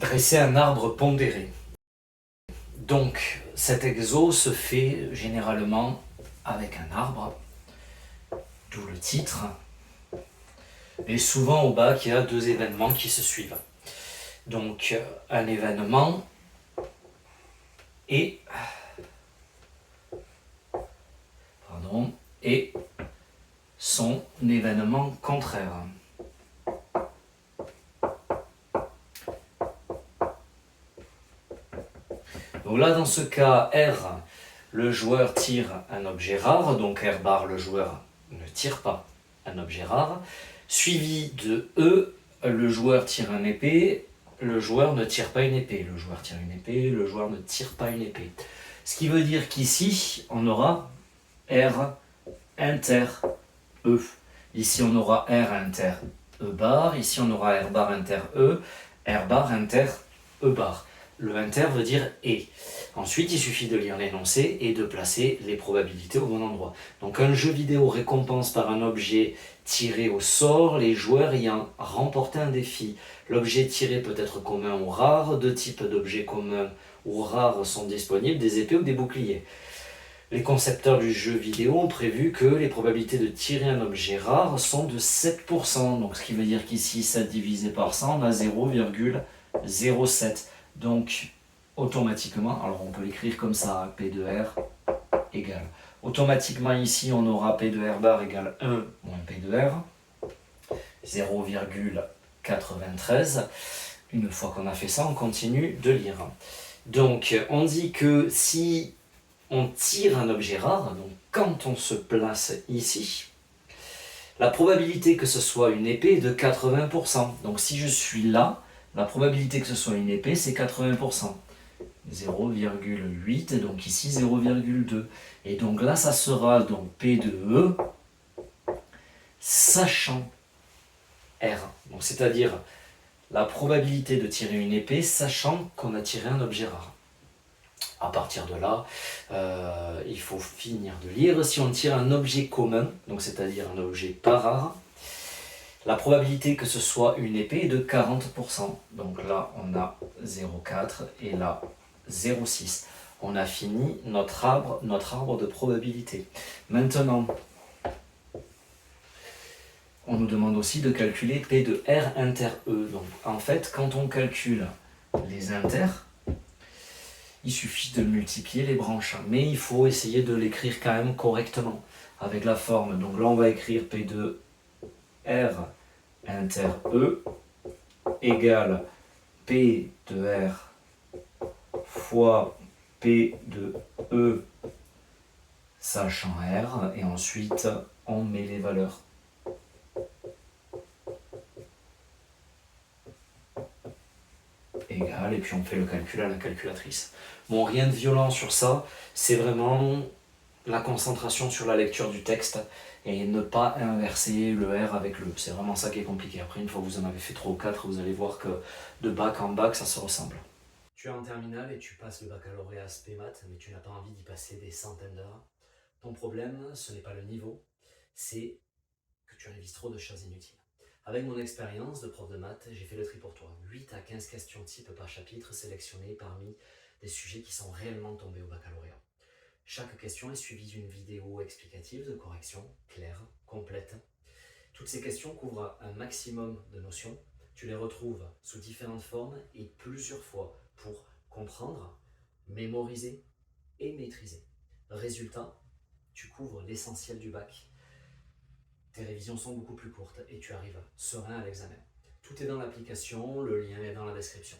Dresser un arbre pondéré. Donc cet exo se fait généralement avec un arbre, d'où le titre. Et souvent au bac, il y a deux événements qui se suivent. Donc un événement et, et son événement contraire. Donc là, dans ce cas, R, le joueur tire un objet rare, donc R bar, le joueur ne tire pas un objet rare, suivi de E, le joueur tire un épée, le joueur ne tire pas une épée, le joueur tire une épée, le joueur ne tire pas une épée. Ce qui veut dire qu'ici, on aura R inter E. Ici, on aura R inter E bar, ici, on aura R bar inter E, R bar inter E bar. Le inter veut dire et. Ensuite, il suffit de lire l'énoncé et de placer les probabilités au bon endroit. Donc un jeu vidéo récompense par un objet tiré au sort les joueurs ayant remporté un défi. L'objet tiré peut être commun ou rare. Deux types d'objets communs ou rares sont disponibles, des épées ou des boucliers. Les concepteurs du jeu vidéo ont prévu que les probabilités de tirer un objet rare sont de 7%. Donc ce qui veut dire qu'ici, 7 divisé par 100, on a 0,07. Donc automatiquement, alors on peut l'écrire comme ça, P de R égale. Automatiquement ici, on aura P de R bar égale 1 moins P de R, 0,93. Une fois qu'on a fait ça, on continue de lire. Donc on dit que si on tire un objet rare, donc quand on se place ici, la probabilité que ce soit une épée est de 80%. Donc si je suis là, la probabilité que ce soit une épée, c'est 80%. 0,8, donc ici 0,2. Et donc là, ça sera donc P de E, sachant R. Donc c'est-à-dire la probabilité de tirer une épée, sachant qu'on a tiré un objet rare. À partir de là, il faut finir de lire. Si on tire un objet commun, donc c'est-à-dire un objet pas rare, la probabilité que ce soit une épée est de 40%. Donc là, on a 0,4 et là, 0,6. On a fini notre arbre de probabilité. Maintenant, on nous demande aussi de calculer P de R inter E. Donc en fait, quand on calcule les inters, il suffit de multiplier les branches. Mais il faut essayer de l'écrire quand même correctement, avec la forme. Donc là, on va écrire P de R inter E égale P de R fois P de E sachant R, et ensuite on met les valeurs. Égal, et puis on fait le calcul à la calculatrice. Bon, rien de violent sur ça, c'est vraiment la concentration sur la lecture du texte et ne pas inverser le R avec le. C'est vraiment ça qui est compliqué. Après, une fois que vous en avez fait 3 ou 4, vous allez voir que de bac en bac, ça se ressemble. Tu es en terminale et tu passes le baccalauréat SP Maths, mais tu n'as pas envie d'y passer des centaines d'heures. Ton problème, ce n'est pas le niveau, c'est que tu révises trop de choses inutiles. Avec mon expérience de prof de maths, j'ai fait le tri pour toi. 8 à 15 questions type par chapitre sélectionnées parmi des sujets qui sont réellement tombés au baccalauréat. Chaque question est suivie d'une vidéo explicative de correction, claire, complète. Toutes ces questions couvrent un maximum de notions. Tu les retrouves sous différentes formes et plusieurs fois pour comprendre, mémoriser et maîtriser. Résultat, tu couvres l'essentiel du bac. Tes révisions sont beaucoup plus courtes et tu arrives serein à l'examen. Tout est dans l'application, le lien est dans la description.